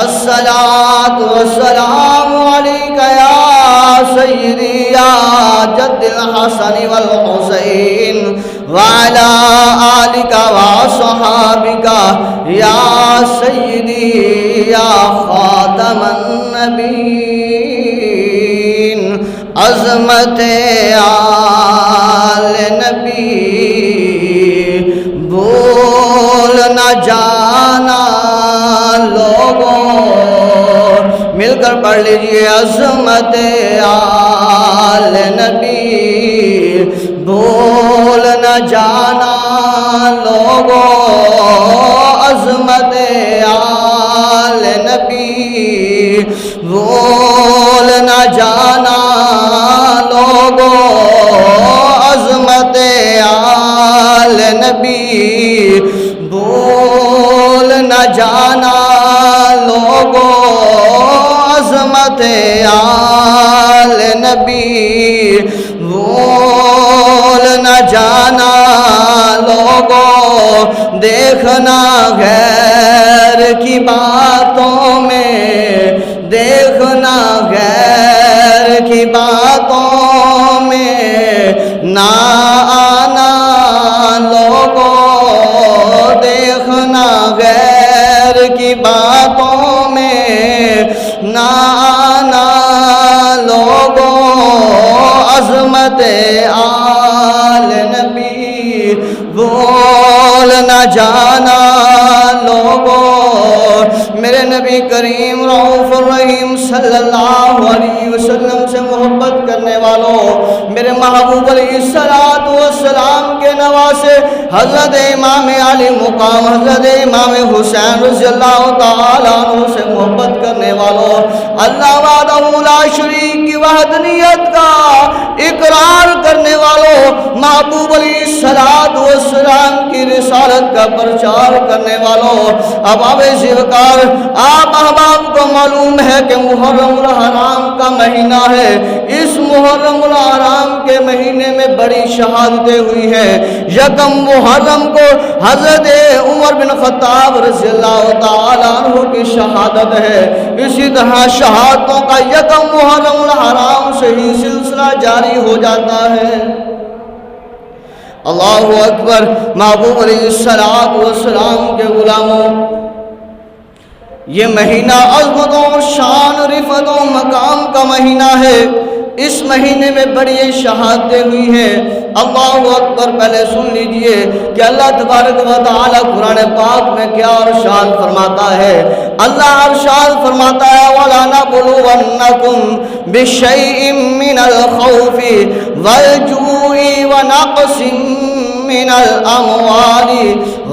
الصلاۃ والسلام علیک یا سیدی یا جد الحسن والحسین وعلی آلک واصحابک یا سیدی یا خاتم النبیین عظمت آل نبی بھول نہ جانا لوگوں، مل کر پڑھ لیجئے عظمت آل نبی بھول نہ جانا لوگوں، عظمت آل نبی بھول نہ جانا لوگوں، عظمت آل نبی بھول نہ جانا لوگوں، عظمت آل نبی بھول نہ جانا لوگوں، دیکھنا غیر کی باتوں میں، دیکھنا غیر کی باتوں میں نہ آنا لوگوں، دیکھنا غیر کی باتوں میں نہ آنا لوگوں، عظمت آل نبی بھول نہ جانا لوگوں۔ میرے نبی کریم رؤوف الرحیم صلی اللہ علیہ وسلم سے محبت کرنے والوں، میرے محبوب علیہ السلام کے نواسے حضرت امام علی مقام حضرت امام حسین رضی اللہ تعالیٰ عنہ سے محبت کرنے والوں، اللہ وحدہ لا شریک کی وحدانیت کا اقرار کرنے والوں، محبوب علیہ السلام کی رسالت کا پرچار کرنے والوں، احباب ذوالفقار، آپ احباب کو معلوم ہے کہ محرم الحرام کا مہینہ ہے۔ اس محرم الحرام کے مہینے میں بڑی شہادتیں ہوئی ہیں۔ یکم محرم کو حضرت عمر بن خطاب رضی اللہ تعالیٰ عنہ کی شہادت ہے۔ اسی طرح شہادتوں کا یکم محرم الحرام سے ہی سلسلہ جاری ہو جاتا ہے۔ اللہ اکبر۔ محبوب علیہ السلام کے غلاموں، یہ مہینہ عظمتوں، شان، رفعت و مقام کا مہینہ ہے۔ اس مہینے میں بڑی شہادتیں ہوئی ہیں۔ اللہ اکبر۔ پہلے سن لیجئے کہ اللہ تبارک و تعالی قرآن پاک میں کیا ارشاد فرماتا ہے۔ اللہ ارشاد فرماتا ہے وَلَنَبْلُوَنَّكُمْ بِشَيْءٍ مِّنَ الْخَوْفِ وَالْجُوعِ وَنَقْصٍ مِّنَ الْأَمْوَالِ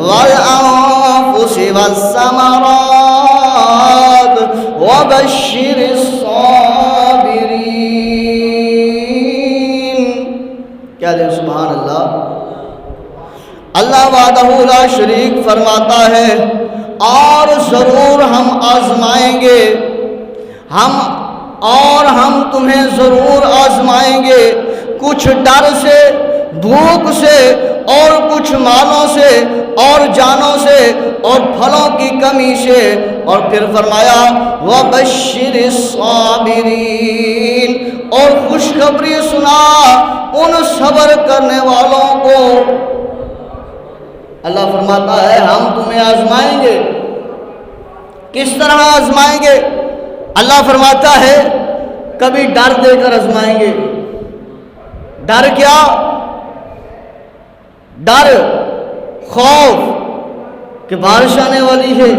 وَالْأَنفُسِ وَالثَّمَرَاتِ وَبَشِّرِ الصَّابِرِينَ۔ کیا دے سبحان اللہ۔ اللہ وحدہ لا شریک فرماتا ہے اور ضرور ہم آزمائیں گے، ہم تمہیں ضرور آزمائیں گے، کچھ ڈر سے، بھوک سے، اور کچھ مالوں سے اور جانوں سے اور پھلوں کی کمی سے۔ اور پھر فرمایا وَبَشِّرِ الصَّابِرِينَ، اور خوشخبری سنا ان صبر کرنے والوں کو۔ اللہ فرماتا ہے ہم تمہیں آزمائیں گے۔ کس طرح آزمائیں گے؟ اللہ فرماتا ہے کبھی ڈر دے کر آزمائیں گے۔ ڈر کیا؟ ڈر، خوف کہ بارش آنے والی ہے،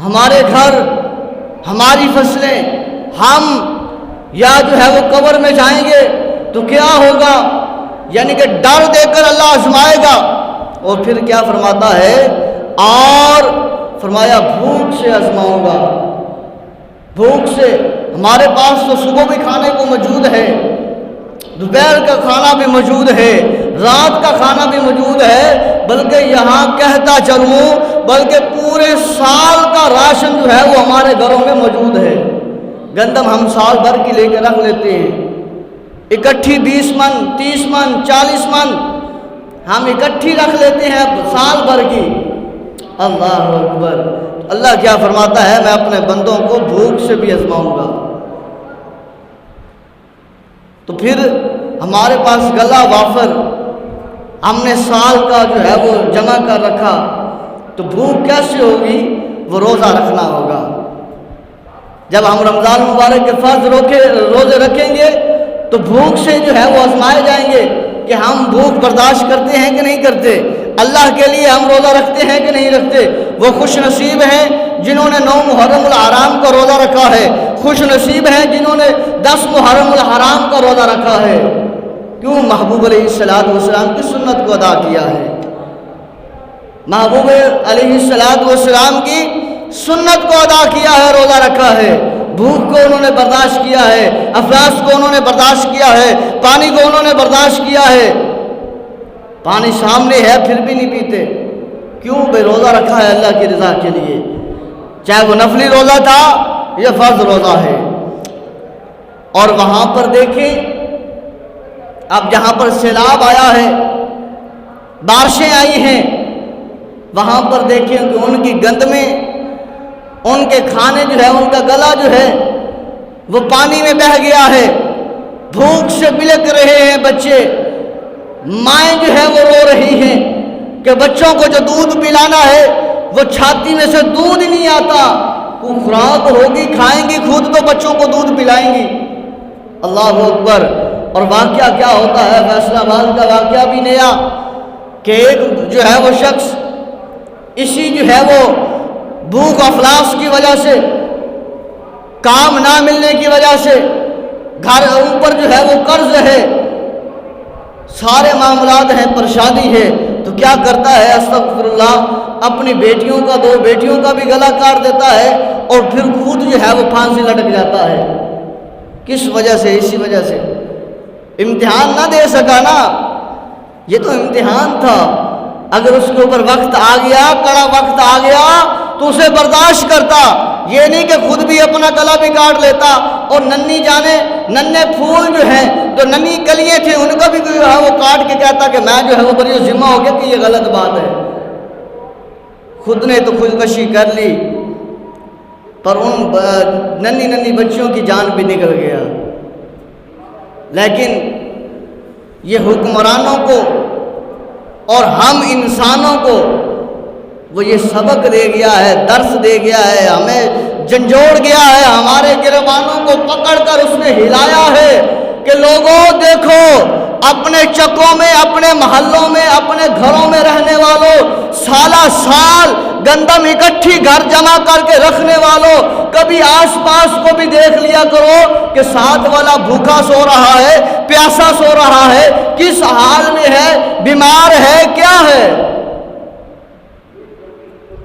ہمارے گھر، ہماری فصلیں، ہم یا جو ہے وہ قبر میں جائیں گے تو کیا ہوگا، یعنی کہ ڈر دے کر اللہ آزمائے گا۔ اور پھر کیا فرماتا ہے؟ اور فرمایا بھوک سے آزماؤں گا۔ بھوک سے، ہمارے پاس تو صبح بھی کھانے کو موجود ہے، دوپہر کا کھانا بھی موجود ہے، رات کا کھانا بھی موجود ہے، بلکہ یہاں کہتا چلوں بلکہ پورے سال کا راشن جو ہے وہ ہمارے گھروں میں موجود ہے۔ گندم ہم سال بھر کی لے کے رکھ لیتے ہیں، اکٹھی 20 من، 30 من، 40 من ہم اکٹھی رکھ لیتے ہیں سال بھر کی۔ اللہ اکبر۔ اللہ کیا فرماتا ہے، میں اپنے بندوں کو بھوک سے بھی آزماؤں گا۔ تو پھر ہمارے پاس غلہ وافر ہم نے سال کا جو ہے وہ جمع کر رکھا، تو بھوک کیسے ہوگی؟ وہ روزہ رکھنا ہوگا۔ جب ہم رمضان مبارک کے فرض روزے رکھیں گے تو بھوک سے جو ہے وہ آزمائے جائیں گے کہ ہم بھوک برداشت کرتے ہیں کہ نہیں کرتے، اللہ کے لیے ہم روزہ رکھتے ہیں کہ نہیں رکھتے۔ وہ خوش نصیب ہیں جنہوں نے 9 محرم الحرام کا روزہ رکھا ہے، خوش نصیب ہیں جنہوں نے 10 محرم الحرام کا روزہ رکھا ہے۔ کیوں؟ محبوب علیہ السلام کی سنت کو ادا کیا ہے، محبوب علیہ السلام کی سنت کو ادا کیا ہے، روزہ رکھا ہے۔ بھوک کو انہوں نے برداشت کیا ہے، افلاس کو انہوں نے برداشت کیا ہے، پانی کو انہوں نے برداشت کیا ہے۔ پانی سامنے ہے پھر بھی نہیں پیتے، کیوں؟ بے روزہ رکھا ہے اللہ کی رضا کے لیے، چاہے وہ نفلی روزہ تھا یا فرض روزہ ہے۔ اور وہاں پر دیکھیں، اب جہاں پر سیلاب آیا ہے، بارشیں آئی ہیں، وہاں پر دیکھیں کہ ان کی گند میں ان کے کھانے جو ہے، ان کا گلا جو ہے وہ پانی میں بہہ گیا ہے، بھوک سے بلک رہے ہیں بچے، مائیں جو ہے وہ رو رہی ہیں کہ بچوں کو جو دودھ پلانا ہے وہ چھاتی میں سے دودھ نہیں آتا، وہ خوراک ہوگی کھائیں گی خود تو بچوں کو دودھ پلائیں گی۔ اللہ اکبر۔ اور واقعہ کیا ہوتا ہے؟ فیصلہ آباد کا واقعہ بھی نیا کہ ایک جو ہے وہ شخص اسی جو ہے وہ بھوک افلاس کی وجہ سے، کام نہ ملنے کی وجہ سے، گھر اوپر جو ہے وہ قرض ہے، سارے معاملات ہیں، پریشانی ہے، تو کیا کرتا ہے؟ استغفر اللہ، اپنی بیٹیوں کا 2 بیٹیوں کا بھی گلا کاٹ دیتا ہے اور پھر خود جو ہے وہ پھانسی لٹک جاتا ہے۔ کس وجہ سے؟ اسی وجہ سے امتحان نہ دے سکا نا، یہ تو امتحان تھا۔ اگر اس کے اوپر وقت آ گیا، کڑا وقت آ گیا تو اسے برداشت کرتا، یہ نہیں کہ خود بھی اپنا گلا بھی کاٹ لیتا۔ اور ننھی جانے ننے پھول جو ہیں، جو ننھی کلیاں تھیں، ان کا بھی جو ہے وہ کاٹ کے کہتا کہ میں جو ہے وہ بری ذمہ ہو گیا کہ یہ غلط بات ہے۔ خود نے تو خودکشی کر لی، پر ان ننھی بچیوں کی جان بھی نکل گیا۔ لیکن یہ حکمرانوں کو اور ہم انسانوں کو وہ یہ سبق دے گیا ہے، درس دے گیا ہے، ہمیں جھنجھوڑ گیا ہے، ہمارے گریبانوں کو پکڑ کر اس نے ہلایا ہے کہ لوگوں دیکھو، اپنے چکوں میں، اپنے محلوں میں، اپنے گھروں میں رہنے والوں، سالہ سال گندم اکٹھی گھر جمع کر کے رکھنے والوں، کبھی آس پاس کو بھی دیکھ لیا کرو کہ ساتھ والا بھوکا سو رہا ہے، پیاسا سو رہا ہے، کس حال میں ہے، بیمار ہے، کیا ہے؟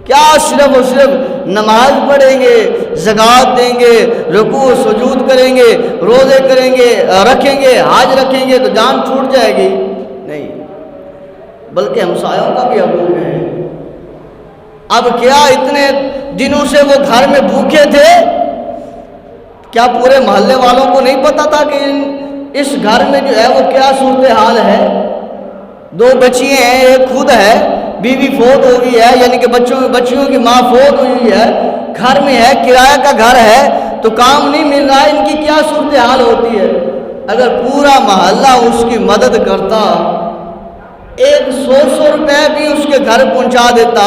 کیا صرف اور صرف نماز پڑھیں گے، زکوٰۃ دیں گے، رکوع سجود کریں گے، روزے کریں گے، رکھیں گے، حج رکھیں گے تو جان چھوٹ جائے گی؟ نہیں، بلکہ ہمسایوں کا بھی حقوق ہے۔ اب کیا اتنے دنوں سے وہ گھر میں بھوکے تھے، کیا پورے محلے والوں کو نہیں پتا تھا کہ اس گھر میں جو ہے وہ کیا صورتحال ہے؟ 2 بچیاں ہیں، ایک خود ہے، بیوی فوت ہو گئی ہے، یعنی کہ بچیوں کی ماں فوت ہوئی ہے، گھر میں ہے، کرایہ کا گھر ہے، تو کام نہیں مل رہا ہے، ان کی کیا صورتحال ہوتی ہے؟ اگر پورا محلہ اس کی مدد کرتا، 100 روپے بھی اس کے گھر پہنچا دیتا،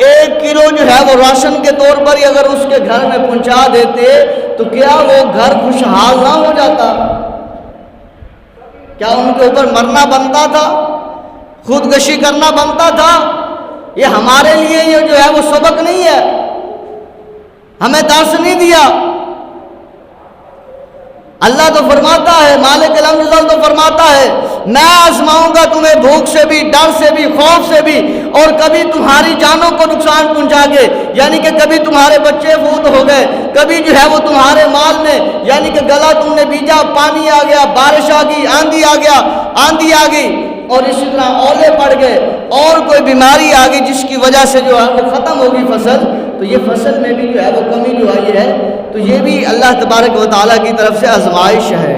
1 کلو جو ہے وہ راشن کے طور پر ہی اگر اس کے گھر میں پہنچا دیتے تو کیا وہ گھر خوشحال نہ ہو جاتا؟ کیا ان کے اوپر مرنا بنتا تھا؟ خودکشی کرنا بنتا تھا؟ یہ ہمارے لیے یہ جو ہے وہ سبق نہیں ہے، ہمیں درس نہیں دیا۔ اللہ تو فرماتا ہے، مالک الحمد تو فرماتا ہے، میں آزماؤں گا تمہیں بھوک سے بھی، ڈر سے بھی، خوف سے بھی، اور کبھی تمہاری جانوں کو نقصان پہنچا کے، یعنی کہ کبھی تمہارے بچے فوت ہو گئے، کبھی جو ہے وہ تمہارے مال میں، یعنی کہ گلا تم نے بیجا، پانی آ گیا، بارش آ گئی، آندھی آ گئی، اور اسی طرح اولے پڑ گئے، اور کوئی بیماری آ گئی جس کی وجہ سے جو ہے وہ ختم ہوگی فصل، تو یہ فصل میں بھی جو ہے وہ کمی جو آئی ہے، تو یہ بھی اللہ تبارک و تعالیٰ کی طرف سے آزمائش ہے۔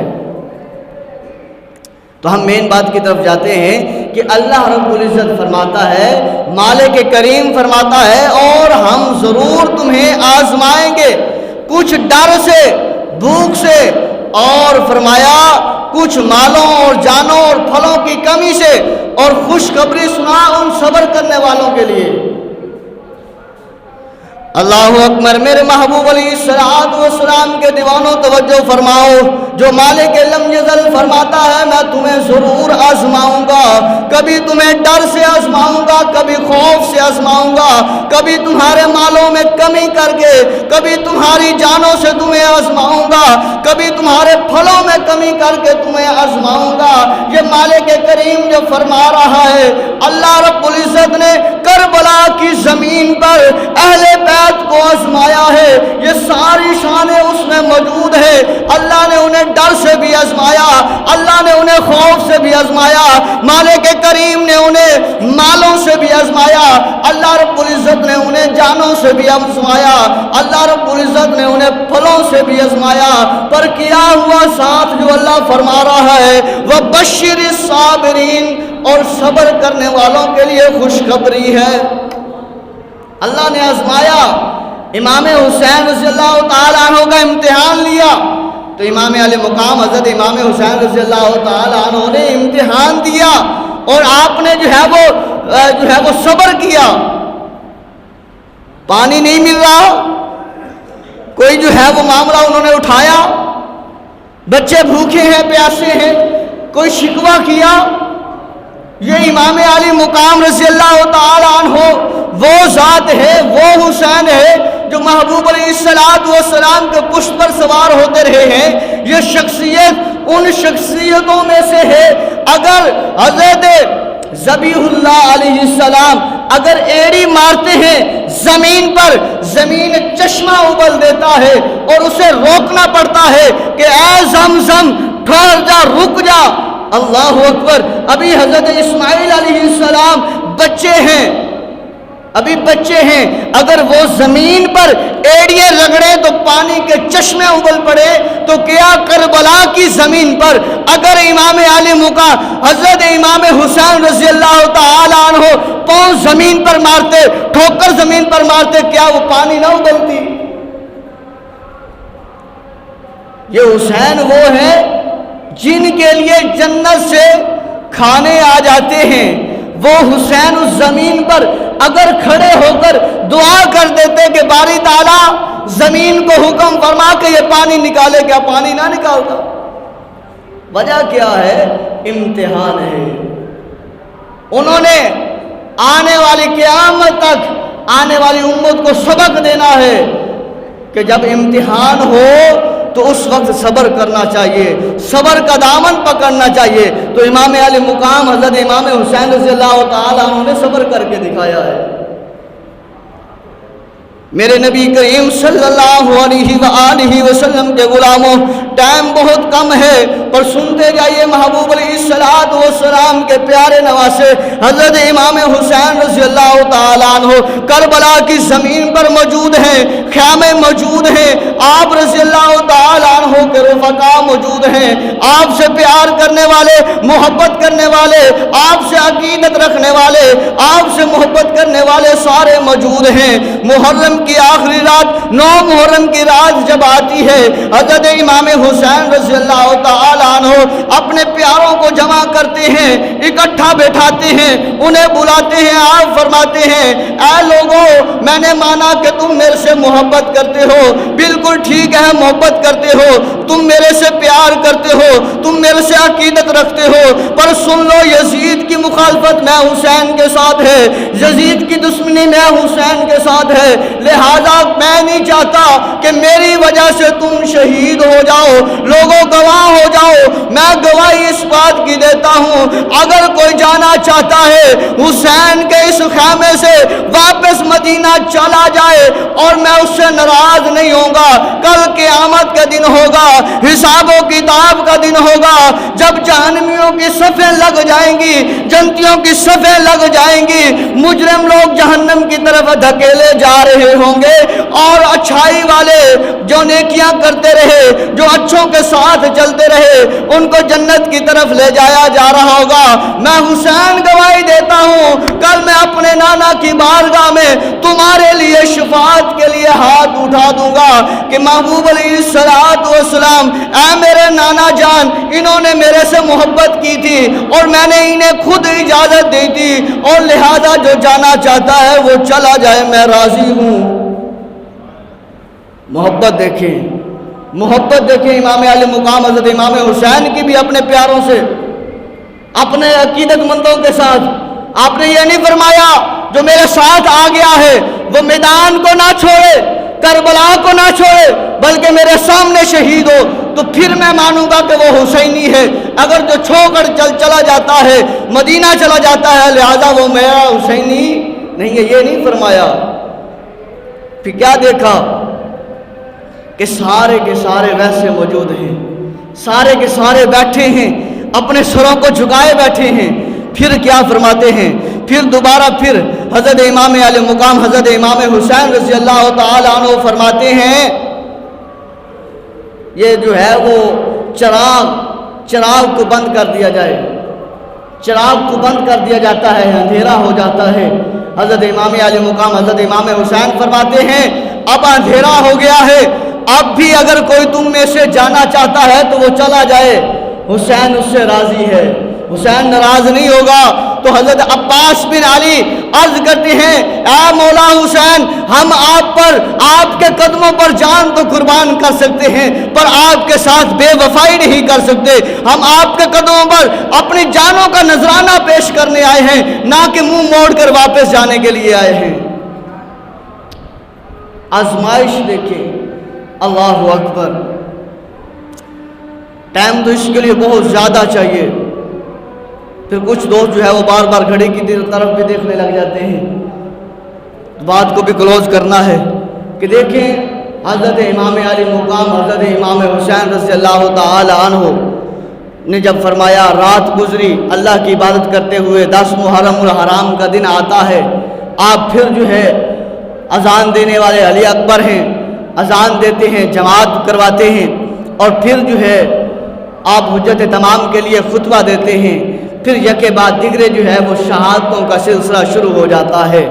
تو ہم مین بات کی طرف جاتے ہیں کہ اللہ رب العزت فرماتا ہے، مالک کریم فرماتا ہے، اور ہم ضرور تمہیں آزمائیں گے، کچھ ڈر سے، بھوک سے، اور فرمایا کچھ مالوں اور جانوں اور پھلوں کی کمی سے، اور خوشخبری سنا ان صبر کرنے والوں کے لیے۔ اللہ اکبر۔ میرے محبوب علیہ السلام کے دیوانوں توجہ فرماؤ، جو مالک لم یزل فرماتا ہے میں تمہیں ضرور آزماؤں گا، کبھی تمہیں ڈر سے آزماؤں گا، کبھی خوف سے آزماؤں گا، کبھی تمہارے مالوں میں کمی کر کے، کبھی تمہاری جانوں سے تمہیں آزماؤں گا، کبھی تمہارے پھلوں میں کمی کر کے تمہیں آزماؤں گا۔ یہ مالک کریم جو فرما رہا ہے، اللہ رب العزت نے کربلا کی زمین پر اہل بیت کو آزمایا ہے، یہ ساری شانیں اس میں موجود ہے۔ اللہ نے انہیں ڈر سے بھی آزمایا، اللہ نے انہیں خوف سے بھی آزمایا، مالک کریم نے انہیں مالوں سے بھی آزمایا، اللہ رب العزت نے انہیں جانوں سے بھی آزمایا، اللہ رب العزت نے انہیں پھلوں سے بھی آزمایا، پر کیا ہوا ساتھ جو اللہ فرما رہا ہے وَبَشِّرِ الصَّابِرِينَ، اور صبر کرنے والوں کے لیے خوشخبری ہے۔ اللہ نے آزمایا، امام حسین رضی اللہ تعالیٰ عنہ کا امتحان لیا، تو امام علی مقام حضرت امام حسین رضی اللہ تعالیٰ عنہ نے امتحان دیا، اور آپ نے جو ہے وہ صبر کیا۔ پانی نہیں مل رہا، کوئی جو ہے وہ معاملہ انہوں نے اٹھایا، بچے بھوکے ہیں، پیاسے ہیں، کوئی شکوہ کیا۔ یہ امام علی مقام رضی اللہ تعالیٰ عنہ وہ ذات ہے، وہ حسین ہے جو محبوب علیہ السلام کے پشت پر سوار ہوتے رہے ہیں۔ یہ شخصیت ان شخصیتوں میں سے ہے، اگر حضرت ذبیح اللہ علیہ السلام اگر ایڑی مارتے ہیں زمین پر، زمین چشمہ ابل دیتا ہے اور اسے روکنا پڑتا ہے کہ اے زمزم ٹھہر جا، رک جا۔ اللہ اکبر۔ ابھی حضرت اسماعیل علیہ السلام بچے ہیں، ابھی بچے ہیں، اگر وہ زمین پر ایڑیے رگڑے تو پانی کے چشمے ابل پڑے، تو کیا کربلا کی زمین پر اگر امام علی مقام حضرت امام حسین رضی اللہ تعالیٰ عنہ پاؤں زمین پر مارتے، ٹھوکر زمین پر مارتے، کیا وہ پانی نہ ابلتی؟ یہ حسین وہ ہے جن کے لیے جنت سے کھانے آ جاتے ہیں۔ وہ حسین اس زمین پر اگر کھڑے ہو کر دعا کر دیتے کہ باری تعالیٰ زمین کو حکم فرما کہ یہ پانی نکالے، کیا پانی نہ نکالتا؟ وجہ کیا ہے؟ امتحان ہے۔ انہوں نے آنے والی قیامت تک آنے والی امت کو سبق دینا ہے کہ جب امتحان ہو تو اس وقت صبر کرنا چاہیے، صبر کا دامن پکڑنا چاہیے۔ تو امام علی مقام حضرت امام حسین رضی اللہ تعالیٰ عنہ نے صبر کر کے دکھایا ہے۔ میرے نبی کریم صلی اللہ علیہ وآلہ وسلم کے غلاموں، ٹائم بہت کم ہے پر سنتے جائیے، محبوب علیہ السلام کے پیارے نواسے حضرت امام حسین رضی اللہ تعالیٰ عنہ کربلا کی زمین پر موجود ہیں، خیمے موجود ہیں، آپ رضی اللہ تعالیٰ عنہ کے رفقا موجود ہیں، آپ سے پیار کرنے والے، محبت کرنے والے، آپ سے عقیدت رکھنے والے، آپ سے محبت کرنے والے سارے موجود ہیں۔ محرم کی آخری رات، 9 محرم کی رات جب آتی ہے، حضرت امام حسین رضی اللہ تعالیٰ عنہ اپنے پیاروں کو جمع کرتے ہیں، اکٹھا بیٹھاتے ہیں، انہیں بلاتے ہیں، آپ فرماتے ہیں اے لوگوں، میں نے مانا کہ تم میرے سے محبت کرتے ہو، بالکل ٹھیک ہے، محبت کرتے ہو، تم میرے سے پیار کرتے ہو، تم میرے سے عقیدت رکھتے ہو، پر سن لو یزید کی مخالفت میں حسین کے ساتھ ہے، یزید کی دشمنی میں حسین کے ساتھ ہے، لہذا میں نہیں چاہتا کہ میری وجہ سے تم شہید ہو جاؤ، لوگوں گواہ ہو جاؤ۔ میں گواہی اس بات کی دیتا ہوں، اگر کوئی جانا چاہتا ہے حسین کے اس خیمے سے واپس مدینہ چلا جائے اور میں اس سے ناراض نہیں ہوں گا۔ کل قیامت کا دن ہوگا، حساب و کتاب کا دن ہوگا، جب جہنمیوں کی صفیں لگ جائیں گی، جنتیوں کی صفیں لگ جائیں گی، مجرم لوگ جہنم کی طرف دھکیلے جا رہے ہوں گے اور اچھائی والے جو نیکیاں کرتے رہے, جو اچھوں کے ساتھ چلتے رہے, ان کو جنت کی طرف لے جایا جا رہا ہوگا. میں حسین گواہی دیتا ہوں کل میں اپنے نانا کی بارگاہ میں تمہارے لیے شفاعت کے لیے ہاتھ اٹھا دوں گا کہ محبوب علیہ السلام, اے میرے نانا جان, انہوں نے میرے سے محبت کی تھی اور میں نے انہیں خود اجازت دی تھی, اور لہذا جو جانا چاہتا ہے وہ چلا جائے, میں راضی ہوں. محبت دیکھیں امام علی مقام حضرت امام حسین کی بھی اپنے پیاروں سے, اپنے عقیدت مندوں کے ساتھ. آپ نے یہ نہیں فرمایا جو میرے ساتھ آ گیا ہے وہ میدان کو نہ چھوڑے, کربلا کو نہ چھوڑے, بلکہ میرے سامنے شہید ہو تو پھر میں مانوں گا کہ وہ حسینی ہے. اگر جو چھوڑ کر چلا جاتا ہے, مدینہ چلا جاتا ہے, لہذا وہ میرا حسینی نہیں ہے. یہ نہیں فرمایا. پھر کیا دیکھا کہ سارے کے سارے ویسے موجود ہیں, سارے کے سارے بیٹھے ہیں, اپنے سروں کو جھکائے بیٹھے ہیں. پھر کیا فرماتے ہیں, پھر دوبارہ پھر حضرت امام علی مقام حضرت امام حسین رضی اللہ تعالی عنہ فرماتے ہیں, یہ جو ہے وہ چراغ کو بند کر دیا جائے, چراغ کو بند کر دیا جاتا ہے, اندھیرا ہو جاتا ہے. حضرت امام علی مقام حضرت امام حسین فرماتے ہیں اب اندھیرا ہو گیا ہے, اب بھی اگر کوئی تم میں سے جانا چاہتا ہے تو وہ چلا جائے. حسین اس سے راضی ہے, حسین ناراض نہیں ہوگا. تو حضرت عباس بن علی عرض کرتے ہیں, اے مولا حسین, ہم آپ پر, آپ کے قدموں پر جان تو قربان کر سکتے ہیں پر آپ کے ساتھ بے وفائی نہیں کر سکتے. ہم آپ کے قدموں پر اپنی جانوں کا نذرانہ پیش کرنے آئے ہیں, نہ کہ منہ موڑ کر واپس جانے کے لیے آئے ہیں. آزمائش دیکھیں, اللہ اکبر. ٹائم تو اس کے لیے بہت زیادہ چاہیے. پھر کچھ دوست جو ہے وہ بار بار گھڑی کی طرف بھی دیکھنے لگ جاتے ہیں. بات کو بھی کلوز کرنا ہے کہ دیکھیں حضرت امام علی مقام حضرت امام حسین رضی اللہ تعالی عنہ نے جب فرمایا رات گزری اللہ کی عبادت کرتے ہوئے, 10 محرم الحرام کا دن آتا ہے, آپ پھر جو ہے اذان دینے والے علی اکبر ہیں, اذان دیتے ہیں, جماعت کرواتے ہیں, اور پھر جو ہے آپ حجت تمام کے لیے خطبہ دیتے ہیں. پھر یکے بعد دیگرے جو ہے وہ شہادتوں کا سلسلہ شروع ہو جاتا ہے.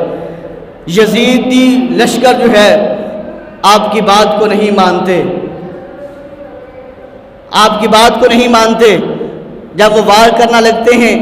یزیدی لشکر جو ہے آپ کی بات کو نہیں مانتے, آپ کی بات کو نہیں مانتے. جب وہ وار کرنا لگتے ہیں,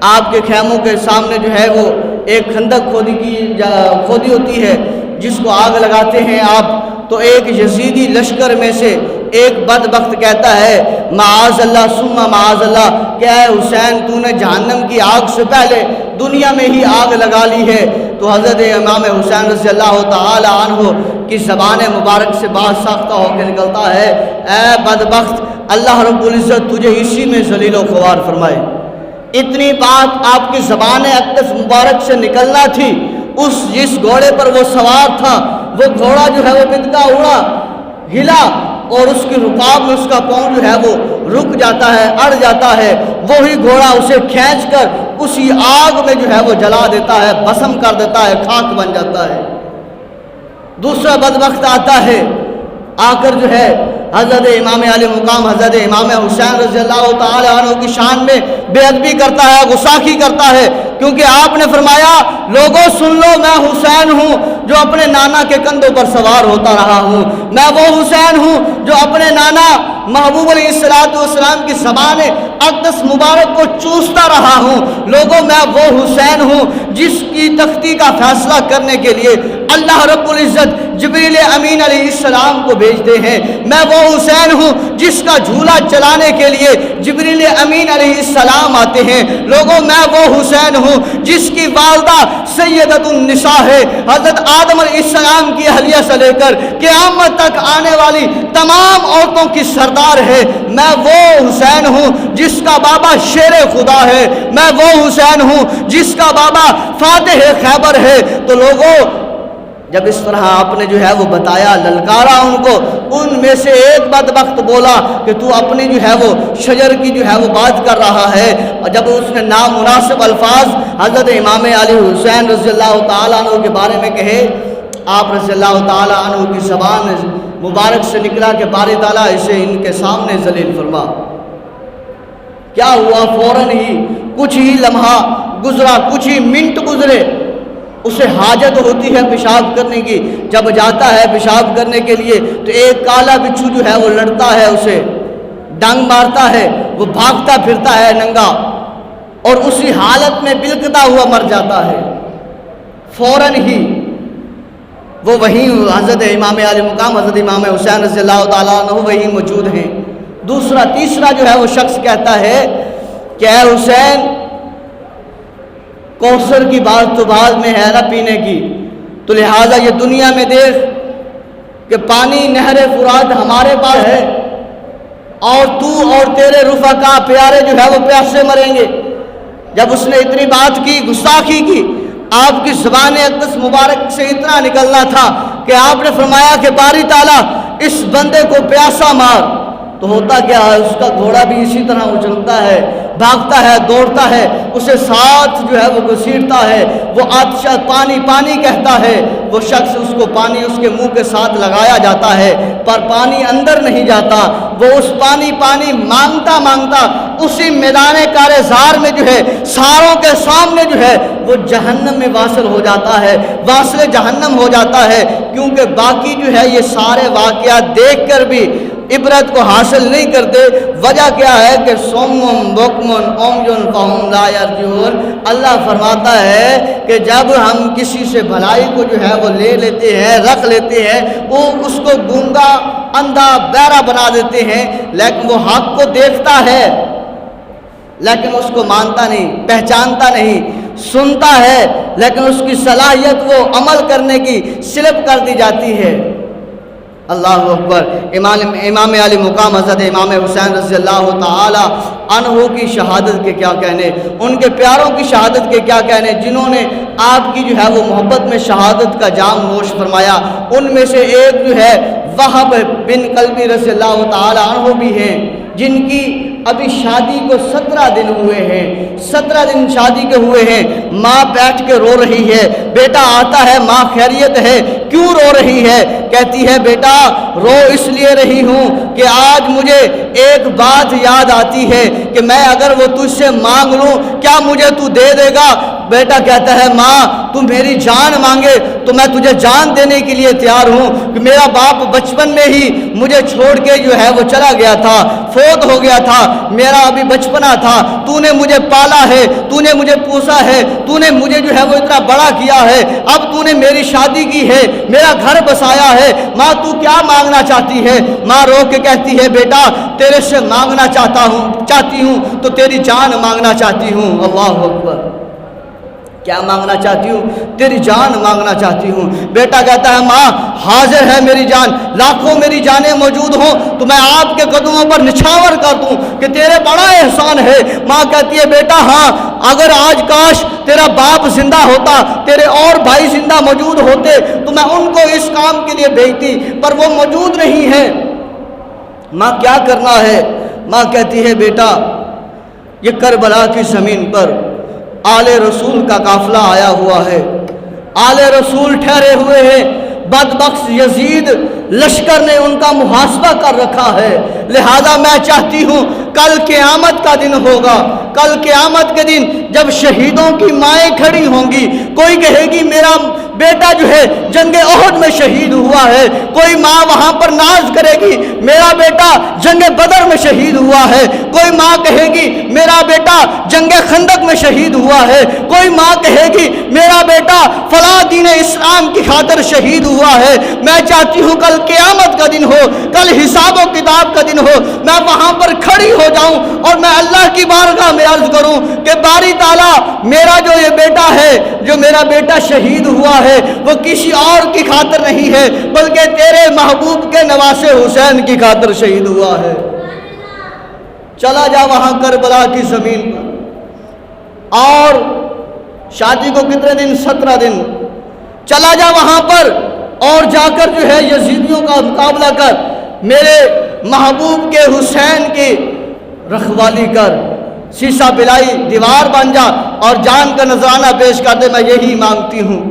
آپ کے خیموں کے سامنے جو ہے وہ ایک خندق کھودی ہوتی ہے جس کو آگ لگاتے ہیں آپ. تو ایک یزیدی لشکر میں سے ایک بدبخت کہتا ہے معاذ اللہ ثم معاذ اللہ, کہ اے حسین تو نے جہنم کی آگ سے پہلے دنیا میں ہی آگ لگا لی ہے. تو حضرت امام حسین رضی اللہ تعالی عنہ کی زبان مبارک سے بات ساختہ ہو کے نکلتا ہے, اے بدبخت, اللہ رب العزت تجھے اسی میں ذلیل و خوار فرمائے. اتنی بات آپ کی زبان اقدس مبارک سے نکلنا تھی. جس گھوڑے پر وہ سوار تھا وہ گھوڑا جو ہے وہ بدکا اڑا, ہلا, اور اس کی رکاب میں اس کا پاؤں جو ہے وہ رک جاتا ہے, اڑ جاتا ہے. وہی گھوڑا اسے کھینچ کر اسی آگ میں جو ہے وہ جلا دیتا ہے, بھسم کر دیتا ہے, خاک بن جاتا ہے. دوسرا بدبخت آتا ہے, آ کر جو ہے حضرت امام علی مقام حضرت امام حسین رضی اللہ تعالی عنہ کی شان میں بے ادبی کرتا ہے, گستاخی کرتا ہے, کیونکہ آپ نے فرمایا لوگوں سن لو, میں حسین ہوں جو اپنے نانا کے کندھوں پر سوار ہوتا رہا ہوں. میں وہ حسین ہوں جو اپنے نانا محبوب علیہ السلام کی زبان اقدس مبارک کو چوستا رہا ہوں. لوگوں میں وہ حسین ہوں جس کی تختی کا فیصلہ کرنے کے لیے اللہ رب العزت جبریل امین علیہ السلام کو بھیجتے ہیں. میں وہ حسین ہوں جس کا جھولا چلانے کے لیے جبریل امین علیہ السلام آتے ہیں. لوگوں میں وہ حسین ہوں جس کی والدہ سیدۃ النساء ہے, حضرت آدم علیہ السلام کی اہلیہ سے لے کر قیامت تک آنے والی تمام عورتوں کی سردار ہے. میں وہ حسین ہوں جس کا بابا شیر خدا ہے. میں وہ حسین ہوں جس کا بابا فاتح خیبر ہے. تو لوگوں جب اس طرح آپ نے جو ہے وہ بتایا, للکارا ان کو, ان میں سے ایک بدبخت بولا کہ تو اپنی جو ہے وہ شجر کی جو ہے وہ بات کر رہا ہے. اور جب اس نے نامناسب الفاظ حضرت امام علی حسین رضی اللہ تعالیٰ عنہ کے بارے میں کہے, آپ رضی اللہ تعالیٰ عنہ کی زبان مبارک سے نکلا کہ باری تعالیٰ اسے ان کے سامنے ذلیل فرما۔ کیا ہوا؟ فوراً ہی کچھ ہی لمحہ گزرا، کچھ ہی منٹ گزرے، اسے حاجت ہوتی ہے پیشاب کرنے کی۔ جب جاتا ہے پیشاب کرنے کے لیے تو ایک کالا بچھو جو ہے وہ لڑتا ہے، اسے ڈانگ مارتا ہے، وہ بھاگتا پھرتا ہے ننگا، اور اسی حالت میں بلکتا ہوا مر جاتا ہے۔ فوراً ہی وہ وہیں حضرت امام علی مقام حضرت امام حسین رضی اللہ تعالیٰ عنہ وہیں موجود ہیں۔ تیسرا جو ہے وہ شخص کہتا ہے کہ اے حسین، کوثر کی بات تو بعد میں ہے نا پینے کی، تو لہٰذا یہ دنیا میں دیکھ کہ پانی نہر فرات ہمارے پاس ہے، اور تو اور تیرے رفقا پیارے جو ہے وہ پیاسے مریں گے۔ جب اس نے اتنی بات کی، گستاخی کی، آپ کی زبان اقدس مبارک سے اتنا نکلنا تھا کہ آپ نے فرمایا کہ باری تعالیٰ اس بندے کو پیاسا مار، تو ہوتا کیا ہے، اس کا گھوڑا بھی اسی طرح اچھلتا ہے، بھاگتا ہے، دوڑتا ہے، اسے ساتھ جو ہے وہ گھسیٹتا ہے، وہ آتش پانی پانی کہتا ہے، وہ شخص اس کو پانی اس کے منہ کے ساتھ لگایا جاتا ہے پر پانی اندر نہیں جاتا، وہ اس پانی مانگتا مانگتا اسی میدان کارزار میں جو ہے ساروں کے سامنے جو ہے وہ جہنم میں واصل ہو جاتا ہے، واصل جہنم ہو جاتا ہے، کیونکہ باقی جو ہے یہ سارے واقعات دیکھ کر بھی عبرت کو حاصل نہیں کرتے۔ وجہ کیا ہے کہ سومن بکمن اومجن فہم لا یرجعون۔ اللہ فرماتا ہے کہ جب ہم کسی سے بھلائی کو جو ہے وہ لے لیتے ہیں، رکھ لیتے ہیں، وہ اس کو گونگا، اندھا، بہرا بنا دیتے ہیں، لیکن وہ حق کو دیکھتا ہے لیکن اس کو مانتا نہیں، پہچانتا نہیں، سنتا ہے لیکن اس کی صلاحیت وہ عمل کرنے کی سلب کر دی جاتی ہے۔ اللہ اکبر۔ امام علی مقام حضرت امام حسین رضی اللہ تعالی عنہ کی شہادت کے کیا کہنے، ان کے پیاروں کی شہادت کے کیا کہنے، جنہوں نے آپ کی جو ہے وہ محبت میں شہادت کا جام نوش فرمایا۔ ان میں سے ایک جو ہے وہب بن کلبی رضی اللہ تعالی عنہ بھی ہیں، جن کی ابھی شادی کو 17 دن ہوئے ہیں، 17 دن شادی کے ہوئے ہیں۔ ماں بیٹھ کے رو رہی ہے، بیٹا آتا ہے، ماں خیریت ہے، کیوں رو رہی ہے؟ کہتی ہے بیٹا رو اس لیے رہی ہوں کہ آج مجھے ایک بات یاد آتی ہے کہ میں اگر وہ تجھ سے مانگ لوں کیا مجھے تو دے دے گا؟ بیٹا کہتا ہے ماں تو میری جان مانگے تو میں تجھے جان دینے کے لیے تیار ہوں، کہ میرا باپ بچپن میں ہی مجھے چھوڑ کے جو ہے وہ چلا گیا تھا، فوت ہو گیا تھا، میرا ابھی بچپنا تھا، تو نے مجھے پالا ہے، تو نے مجھے پوسا ہے، تو نے مجھے جو ہے وہ اتنا بڑا کیا ہے، اب تو نے میری شادی کی ہے، میرا گھر بسایا ہے، ماں تو کیا مانگنا چاہتی ہے؟ ماں رو کے کہتی ہے بیٹا تیرے سے مانگنا چاہتی ہوں تو تیری جان مانگنا چاہتی ہوں۔ اللہ اکبر۔ کیا مانگنا چاہتی ہوں؟ تیری جان مانگنا چاہتی ہوں۔ بیٹا کہتا ہے ماں حاضر ہے میری جان، لاکھوں میری جانیں موجود ہوں تو میں آپ کے قدموں پر نچھاور کر دوں کہ تیرے بڑا احسان ہے۔ ماں کہتی ہے بیٹا ہاں اگر آج کاش تیرا باپ زندہ ہوتا، تیرے اور بھائی زندہ موجود ہوتے تو میں ان کو اس کام کے لیے بھیجتی، پر وہ موجود نہیں ہے، ماں کیا کرنا ہے؟ ماں کہتی ہے بیٹا یہ کربلا کی زمین پر آل رسول کا قافلہ آیا ہوا ہے، آل رسول ٹھہرے ہوئے ہیں، بدبخت یزید لشکر نے ان کا محاسبہ کر رکھا ہے، لہذا میں چاہتی ہوں کل قیامت کا دن ہوگا، کل قیامت کے دن جب شہیدوں کی مائیں کھڑی ہوں گی، کوئی کہے گی میرا بیٹا جو ہے جنگ احد میں شہید ہوا ہے، کوئی ماں وہاں پر ناز کرے گی میرا بیٹا جنگ بدر میں شہید ہوا ہے، کوئی ماں کہے گی میرا بیٹا جنگ خندق میں شہید ہوا ہے، کوئی ماں کہے گی میرا بیٹا فلاں دین اسلام کی خاطر شہید ہوا ہے۔ میں چاہتی ہوں کل قیامت کا دن ہو، کل حساب و کتاب کا دن ہو، میں وہاں پر کھڑی ہو جاؤں اور میں اللہ کی بارگاہ میں عرض کروں کہ باری تعالیٰ میرا جو یہ بیٹا ہے، جو میرا بیٹا شہید ہوا ہے وہ کسی اور کی خاطر نہیں ہے بلکہ تیرے محبوب کے نواسے حسین کی خاطر شہید ہوا ہے۔ چلا جا وہاں کربلا کی زمین پر، اور شادی کو کتنے دن؟ 17 دن۔ چلا جا وہاں پر اور جا کر جو ہے یزیدیوں کا مقابلہ کر، میرے محبوب کے حسین کی رکھوالی کر، سیسا پلائی دیوار بن جا اور جان کا نذرانہ پیش کر دے، میں یہی مانگتی ہوں۔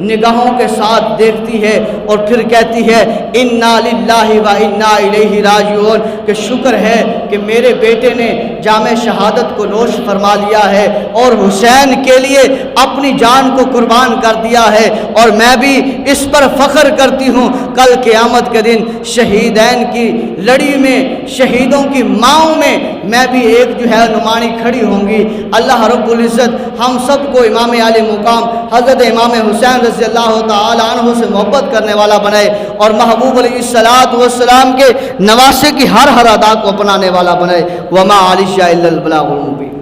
نگاہوں کے ساتھ دیکھتی ہے اور پھر کہتی ہے انا للہ و انا الیہ راجعون، کہ شکر ہے کہ میرے بیٹے نے جام شہادت کو نوش فرما لیا ہے اور حسین کے لیے اپنی جان کو قربان کر دیا ہے، اور میں بھی اس پر فخر کرتی ہوں۔ کل قیامت کے دن شہیدین کی لڑی میں، شہیدوں کی ماؤں میں بھی ایک جو ہے نمانی کھڑی ہوں گی۔ اللہ رب العزت ہم سب کو امام عالی مقام حضرت امام حسین رضی اللہ تعالی عنہ سے محبت کرنے والا بنائے، اور محبوب علیہ السلام کے نواسے کی ہر ادا کو اپنانے والا بنائے۔ وما علیہ الا البلاغ المبین۔